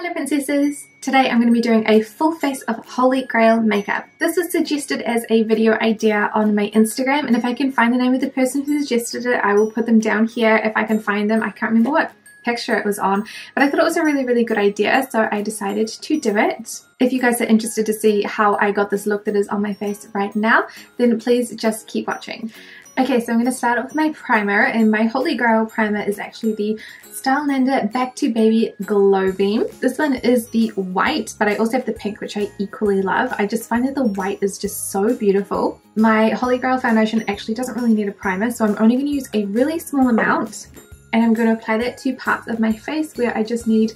Hello princesses! Today I'm going to be doing a full face of Holy Grail makeup. This was suggested as a video idea on my Instagram, and if I can find the name of the person who suggested it, I will put them down here if I can find them. I can't remember what picture it was on, but I thought it was a really good idea, so I decided to do it. If you guys are interested to see how I got this look that is on my face right now, then please just keep watching. Okay, so I'm going to start off with my primer, and my Holy Grail primer is actually the Stylenanda Back to Baby Glow Beam. This one is the white, but I also have the pink, which I equally love. I just find that the white is just so beautiful. My Holy Grail foundation actually doesn't really need a primer, so I'm only going to use a really small amount, and I'm going to apply that to parts of my face where I just need,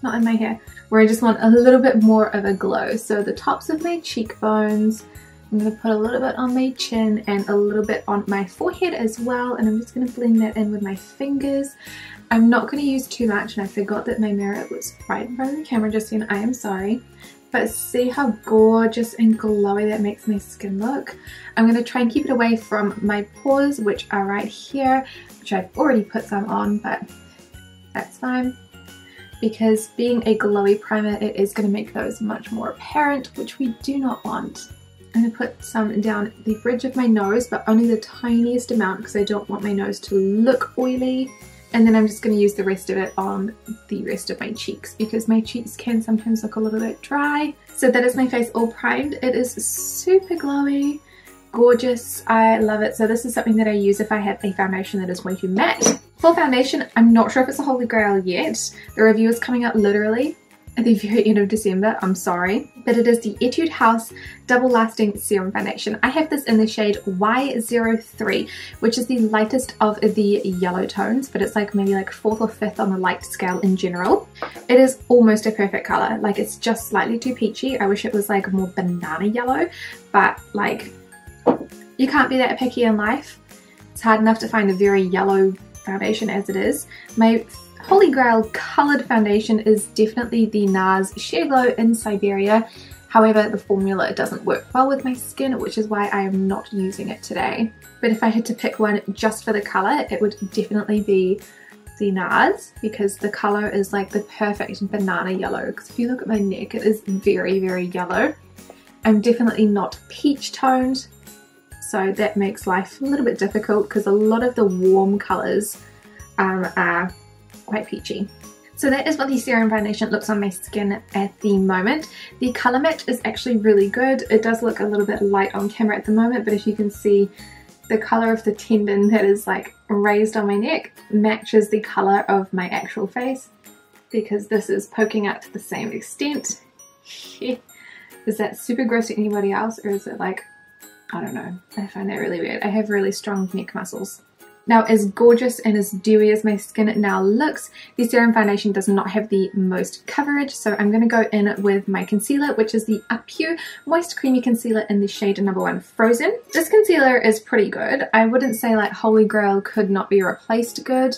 not in my hair, where I just want a little bit more of a glow. So the tops of my cheekbones, I'm going to put a little bit on my chin and a little bit on my forehead as well, and I'm just going to blend that in with my fingers. I'm not going to use too much, and I forgot that my mirror was right in front of the camera just then. I am sorry. But see how gorgeous and glowy that makes my skin look. I'm going to try and keep it away from my pores, which are right here, which I've already put some on, but that's fine. Because being a glowy primer, it is going to make those much more apparent, which we do not want. I'm going to put some down the bridge of my nose, but only the tiniest amount because I don't want my nose to look oily. And then I'm just going to use the rest of it on the rest of my cheeks because my cheeks can sometimes look a little bit dry. So that is my face all primed. It is super glowy, gorgeous. I love it. So this is something that I use if I have a foundation that is way too matte. For foundation, I'm not sure if it's a Holy Grail yet. The review is coming out literally at the very end of December, I'm sorry, but it is the Etude House Double Lasting Serum Foundation. I have this in the shade Y03, which is the lightest of the yellow tones, but it's like maybe like 4th or 5th on the light scale in general. It is almost a perfect color, like it's just slightly too peachy. I wish it was like more banana yellow, but like you can't be that picky in life. It's hard enough to find a very yellow foundation as it is. My Holy Grail coloured foundation is definitely the NARS Sheer Glow in Siberia. However, the formula doesn't work well with my skin, which is why I am not using it today. But if I had to pick one just for the colour, it would definitely be the NARS because the colour is like the perfect banana yellow. Because if you look at my neck, it is very yellow. I'm definitely not peach toned, so that makes life a little bit difficult because a lot of the warm colours are quite peachy. So that is what the serum foundation looks on my skin at the moment. The colour match is actually really good. It does look a little bit light on camera at the moment, but if you can see, the colour of the tendon that is like raised on my neck matches the colour of my actual face because this is poking out to the same extent. Is that super gross to anybody else, or is it like, I don't know, I find that really weird. I have really strong neck muscles. Now, as gorgeous and as dewy as my skin now looks, the serum foundation does not have the most coverage, so I'm going to go in with my concealer, which is the Pure Moist Creamy Concealer in the shade number 1 Frozen. This concealer is pretty good. I wouldn't say like Holy Grail could not be replaced good.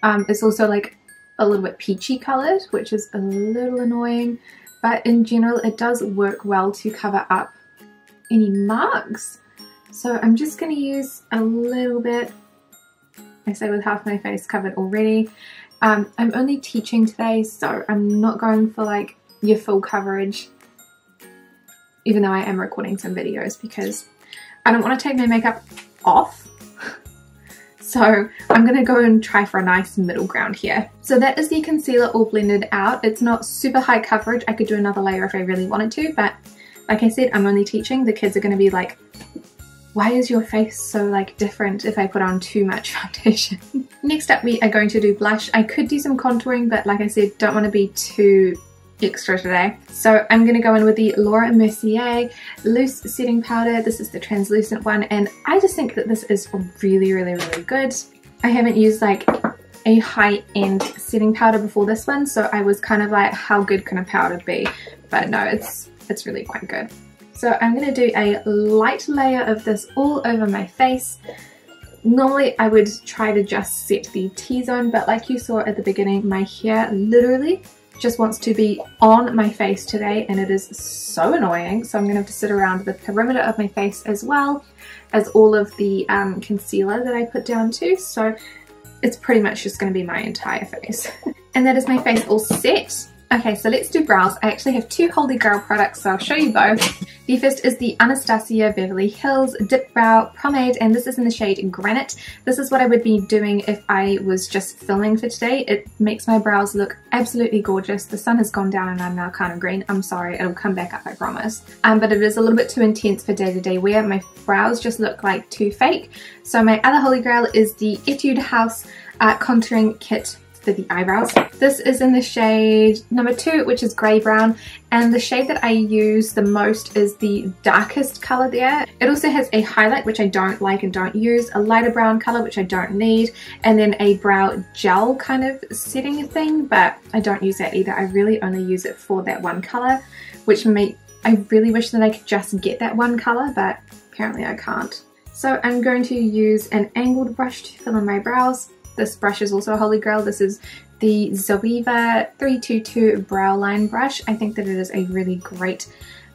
It's also like a little bit peachy coloured, which is a little annoying, but in general it does work well to cover up any marks. So I'm just going to use a little bit. I say with half my face covered already. I'm only teaching today, so I'm not going for like your full coverage, even though I am recording some videos because I don't want to take my makeup off. So I'm going to go and try for a nice middle ground here. So that is the concealer all blended out. It's not super high coverage. I could do another layer if I really wanted to, but like I said, I'm only teaching. The kids are going to be like, why is your face so like different if I put on too much foundation? Next up we are going to do blush. I could do some contouring, but like I said, don't want to be too extra today. So I'm going to go in with the Laura Mercier Loose Setting Powder. This is the translucent one, and I just think that this is really good. I haven't used like a high-end setting powder before this one, so I was kind of like, how good can a powder be? But no, it's really quite good. So I'm going to do a light layer of this all over my face. Normally I would try to just set the T-zone, but like you saw at the beginning, my hair literally just wants to be on my face today, and it is so annoying. So I'm going to have to sit around the perimeter of my face as well as all of the concealer that I put down too. So it's pretty much just going to be my entire face. And that is my face all set. Okay, so let's do brows. I actually have two Holy Grail products, so I'll show you both. The first is the Anastasia Beverly Hills Dip Brow Pomade, and this is in the shade Granite. This is what I would be doing if I was just filming for today. It makes my brows look absolutely gorgeous. The sun has gone down and I'm now kind of green. I'm sorry, it'll come back up, I promise. But it is a little bit too intense for day-to-day wear. My brows just look like too fake. So my other Holy Grail is the Etude House Contouring Kit for the eyebrows. This is in the shade number 2, which is grey brown, and the shade that I use the most is the darkest color there. It also has a highlight, which I don't like and don't use, a lighter brown color, which I don't need, and then a brow gel kind of setting thing, but I don't use that either. I really only use it for that one color, which I really wish that I could just get that one color, but apparently I can't. So I'm going to use an angled brush to fill in my brows. This brush is also a Holy Grail. This is the Zoeva 322 Brow Line Brush. I think that it is a really great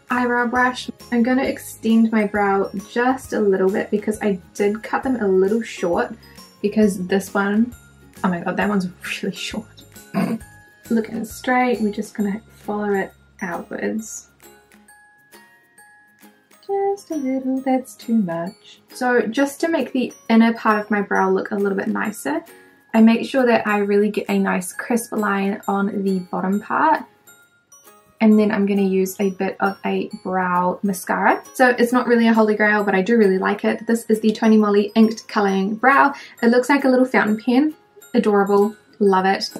eyebrow brush. I'm going to extend my brow just a little bit because I did cut them a little short, because this one, oh my god, that one's really short. Looking straight, we're just going to follow it outwards. Just a little, that's too much. So just to make the inner part of my brow look a little bit nicer, I make sure that I really get a nice crisp line on the bottom part. And then I'm going to use a bit of a brow mascara. So it's not really a Holy Grail, but I do really like it. This is the Tony Moly Inked Colouring Brow. It looks like a little fountain pen. Adorable. Love it.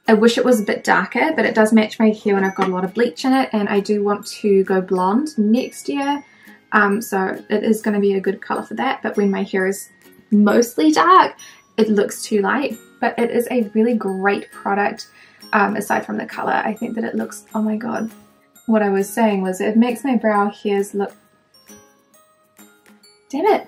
I wish it was a bit darker, but it does match my hair and I've got a lot of bleach in it, and I do want to go blonde next year. So it is going to be a good colour for that, but when my hair is mostly dark, it looks too light. But it is a really great product, aside from the colour. I think that it looks, oh my god. What I was saying was it makes my brow hairs look, damn it,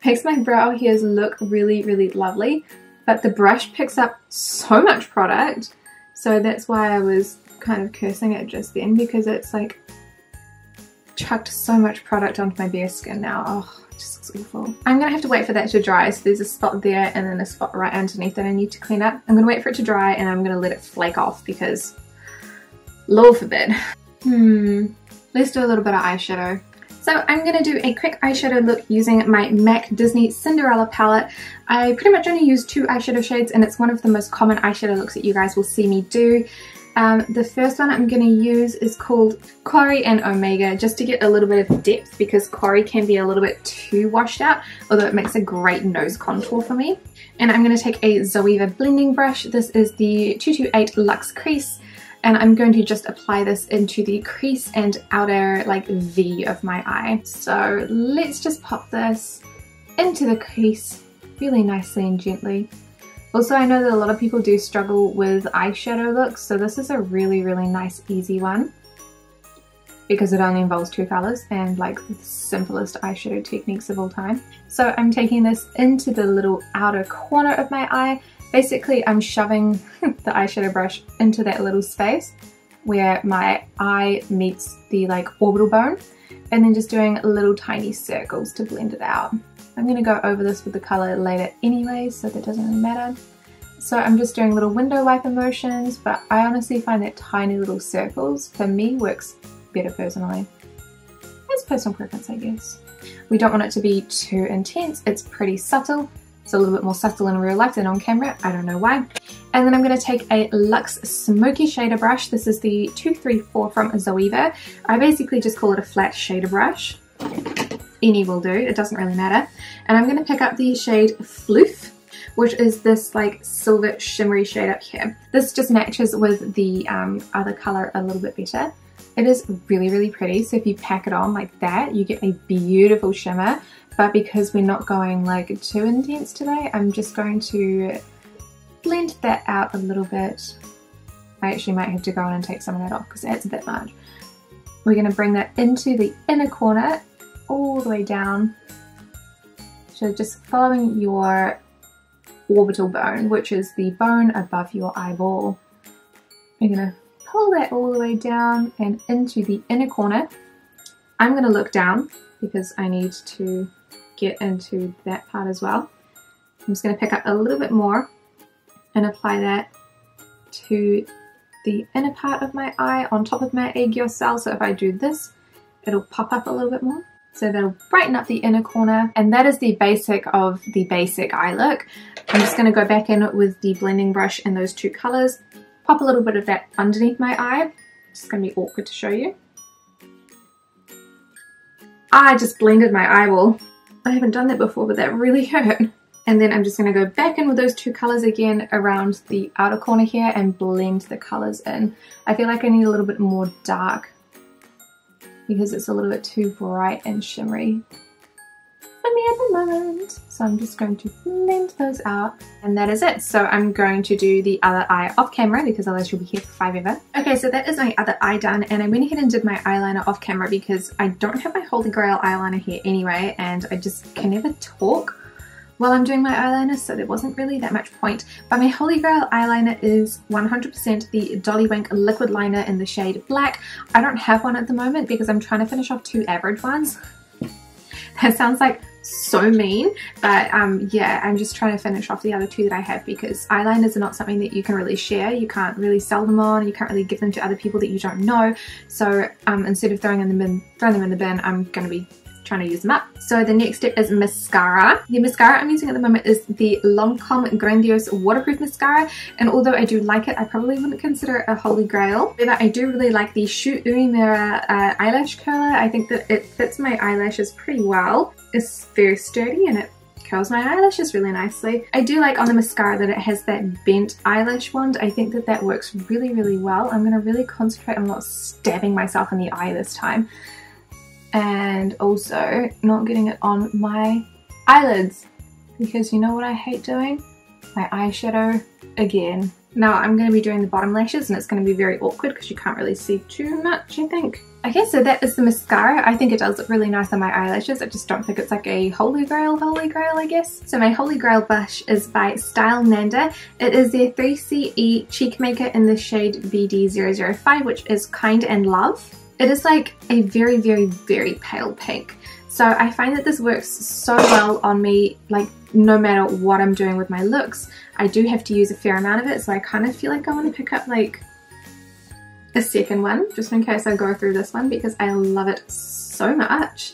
makes my brow hairs look really, really lovely. But the brush picks up so much product, so that's why I was kind of cursing it just then, because it's like chucked so much product onto my bare skin now. Oh, it just looks awful. I'm gonna have to wait for that to dry. So there's a spot there and then a spot right underneath that I need to clean up. I'm gonna wait for it to dry and I'm gonna let it flake off because, Lord forbid. Let's do a little bit of eyeshadow. So I'm going to do a quick eyeshadow look using my MAC Disney Cinderella palette. I pretty much only use 2 eyeshadow shades, and it's one of the most common eyeshadow looks that you guys will see me do. The first one I'm going to use is called Quarry and Omega, just to get a little bit of depth, because Quarry can be a little bit too washed out, although it makes a great nose contour for me. And I'm going to take a Zoeva blending brush. This is the 228 Luxe Crease. And I'm going to just apply this into the crease and outer like V of my eye. So let's just pop this into the crease really nicely and gently. Also, I know that a lot of people do struggle with eyeshadow looks, so this is a really, really nice, easy one, because it only involves 2 colors and like the simplest eyeshadow techniques of all time. So I'm taking this into the little outer corner of my eye. Basically, I'm shoving the eyeshadow brush into that little space where my eye meets the like orbital bone, and then just doing little tiny circles to blend it out. I'm going to go over this with the colour later anyway, so that doesn't really matter. So I'm just doing little window wiper motions, but I honestly find that tiny little circles, for me, works better personally. It's personal preference, I guess. We don't want it to be too intense. It's pretty subtle. It's a little bit more subtle in real life than on camera. I don't know why. And then I'm going to take a Luxe Smoky Shader brush. This is the 234 from Zoeva. I basically just call it a flat shader brush. Any will do. It doesn't really matter. And I'm going to pick up the shade Phloof, which is this like silver shimmery shade up here. This just matches with the other color a little bit better. It is really, really pretty. So if you pack it on like that, you get a beautiful shimmer. But because we're not going like too intense today, I'm just going to blend that out a little bit. I actually might have to go in and take some of that off because that's a bit much. We're going to bring that into the inner corner all the way down. So just following your orbital bone, which is the bone above your eyeball. We're going to pull that all the way down and into the inner corner. I'm going to look down because I need to get into that part as well. I'm just going to pick up a little bit more and apply that to the inner part of my eye on top of my aegyo cell. So if I do this, it'll pop up a little bit more. So that'll brighten up the inner corner. And that is the basic of the basic eye look. I'm just going to go back in with the blending brush in those two colors, pop a little bit of that underneath my eye. It's going to be awkward to show you. I just blended my eyeball. I haven't done that before, but that really hurt. And then I'm just going to go back in with those two colors again around the outer corner here and blend the colors in. I feel like I need a little bit more dark because it's a little bit too bright and shimmery for me at the moment. So I'm just going to blend those out, and that is it. So I'm going to do the other eye off camera because otherwise you'll be here for forever. Okay, so that is my other eye done, and I went ahead and did my eyeliner off camera because I don't have my Holy Grail eyeliner here anyway, and I just can never talk while I'm doing my eyeliner, so there wasn't really that much point. But my Holy Grail eyeliner is 100% the Dolly Wank liquid liner in the shade Black. I don't have one at the moment because I'm trying to finish off two average ones. That sounds like so mean, but yeah, I'm just trying to finish off the other two that I have because eyeliners are not something that you can really share. You can't really sell them on, you can't really give them to other people that you don't know. So instead of throwing them in the bin, I'm going to be trying to use them up. So the next step is mascara. The mascara I'm using at the moment is the Lancome Grandiose waterproof mascara, and although I do like it, I probably wouldn't consider it a Holy Grail. However, I do really like the Shu Uemura eyelash curler. I think that it fits my eyelashes pretty well. It's very sturdy and it curls my eyelashes really nicely. I do like on the mascara that it has that bent eyelash wand. I think that that works really, really well. I'm going to really concentrate on not stabbing myself in the eye this time. And also not getting it on my eyelids because you know what I hate doing? My eyeshadow again. Now I'm going to be doing the bottom lashes and it's going to be very awkward because you can't really see too much, I think. Okay, so that is the mascara. I think it does look really nice on my eyelashes. I just don't think it's like a Holy Grail, I guess. So my Holy Grail blush is by Stylenanda. It is their 3CE Cheek Maker in the shade BD005, which is Kind and Love. It is like a very, very, very pale pink. So I find that this works so well on me, like no matter what I'm doing with my looks. I do have to use a fair amount of it, so I kind of feel like I want to pick up like a second one, just in case I go through this one because I love it so much.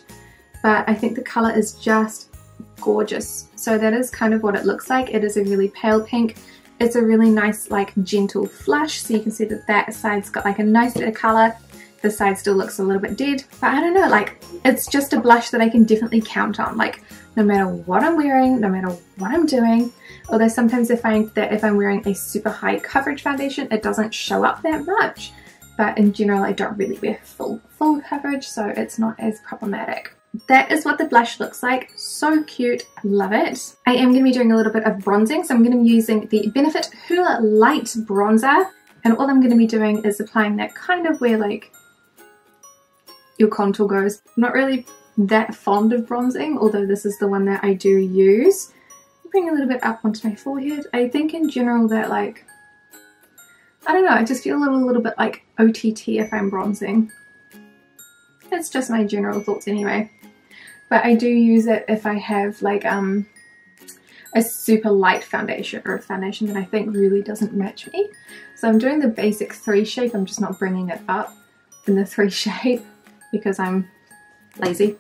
But I think the colour is just gorgeous. So that is kind of what it looks like. It is a really pale pink. It's a really nice like gentle flush, so you can see that that side's got like a nice bit of colour. This side still looks a little bit dead, but I don't know, like it's just a blush that I can definitely count on, like no matter what I'm wearing, no matter what I'm doing. Although sometimes I find that if I'm wearing a super high coverage foundation, it doesn't show up that much, but in general I don't really wear full coverage, so it's not as problematic. That is what the blush looks like. So cute, love it. I am going to be doing a little bit of bronzing, so I'm going to be using the Benefit Hoola Light bronzer, and all I'm going to be doing is applying that kind of where like your contour goes. I'm not really that fond of bronzing, although this is the one that I do use. Bring a little bit up onto my forehead. I think in general that like, I don't know, I just feel a little bit like OTT if I'm bronzing. That's just my general thoughts anyway. But I do use it if I have like a super light foundation or a foundation that I think really doesn't match me. So I'm doing the basic 3 shape, I'm just not bringing it up in the 3 shape because I'm lazy.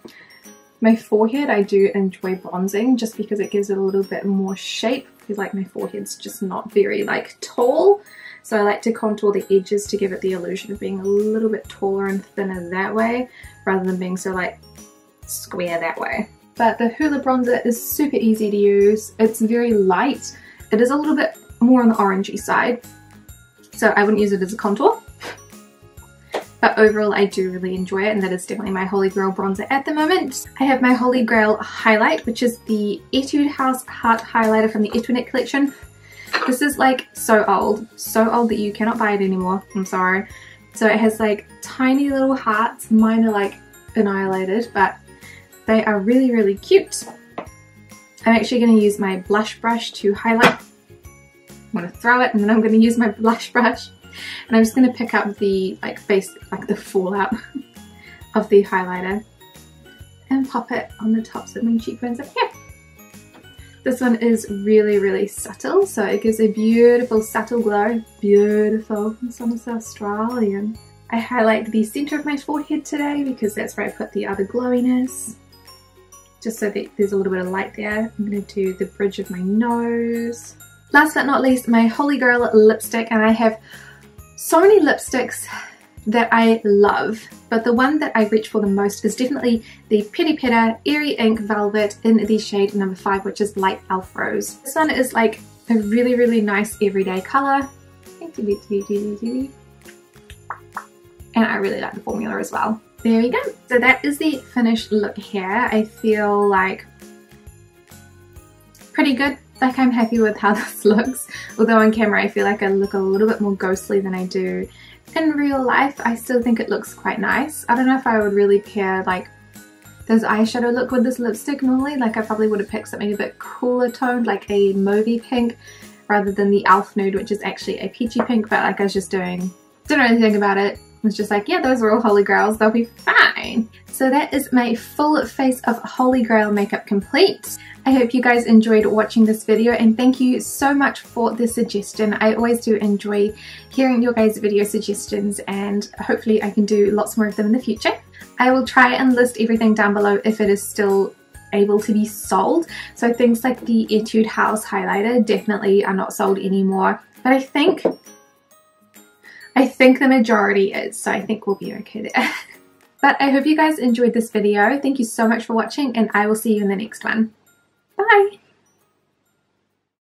My forehead I do enjoy bronzing just because it gives it a little bit more shape. I feel like my forehead's just not very like tall, so I like to contour the edges to give it the illusion of being a little bit taller and thinner that way rather than being so like square that way. But the Hoola bronzer is super easy to use. It's very light. It is a little bit more on the orangey side, so I wouldn't use it as a contour. But overall I do really enjoy it, and that is definitely my Holy Grail bronzer at the moment. I have my Holy Grail highlight, which is the Etude House Heart Highlighter from the Etoinette collection. This is like so old that you cannot buy it anymore, I'm sorry. So it has like tiny little hearts. Mine are like annihilated, but they are really, really cute. I'm actually going to use my blush brush to highlight. I'm going to throw it and then I'm going to use my blush brush. And I'm just going to pick up the like base, like the fallout of the highlighter and pop it on the tops of my cheekbones up here. This one is really, really subtle, so it gives a beautiful subtle glow. Beautiful. This one is Australian. I highlight the center of my forehead today because that's where I put the other glowiness. Just so that there's a little bit of light there. I'm going to do the bridge of my nose. Last but not least, my Holy Grail lipstick, and I have so many lipsticks that I love, but the one that I reach for the most is definitely the Peripera Airy Ink Velvet in the shade number 5, which is Light Elf Rose. This one is like a really, really nice everyday colour. And I really like the formula as well. There we go. So that is the finished look here. I feel like pretty good. Like I'm happy with how this looks. Although on camera I feel like I look a little bit more ghostly than I do in real life. I still think it looks quite nice. I don't know if I would really pair like this eyeshadow look with this lipstick normally. Like I probably would have picked something a bit cooler toned, like a mauvey pink, rather than the Elf Nude, which is actually a peachy pink. But like I was just didn't really think about it. I was just like, yeah, those are all Holy Grails, they'll be fine. So that is my full face of Holy Grail makeup complete. I hope you guys enjoyed watching this video, and thank you so much for the suggestion. I always do enjoy hearing your guys' video suggestions, and hopefully I can do lots more of them in the future. I will try and list everything down below if it is still able to be sold. So things like the Etude House highlighter definitely are not sold anymore, but I think the majority is, so I think we'll be okay there. But I hope you guys enjoyed this video. Thank you so much for watching, and I will see you in the next one. Bye!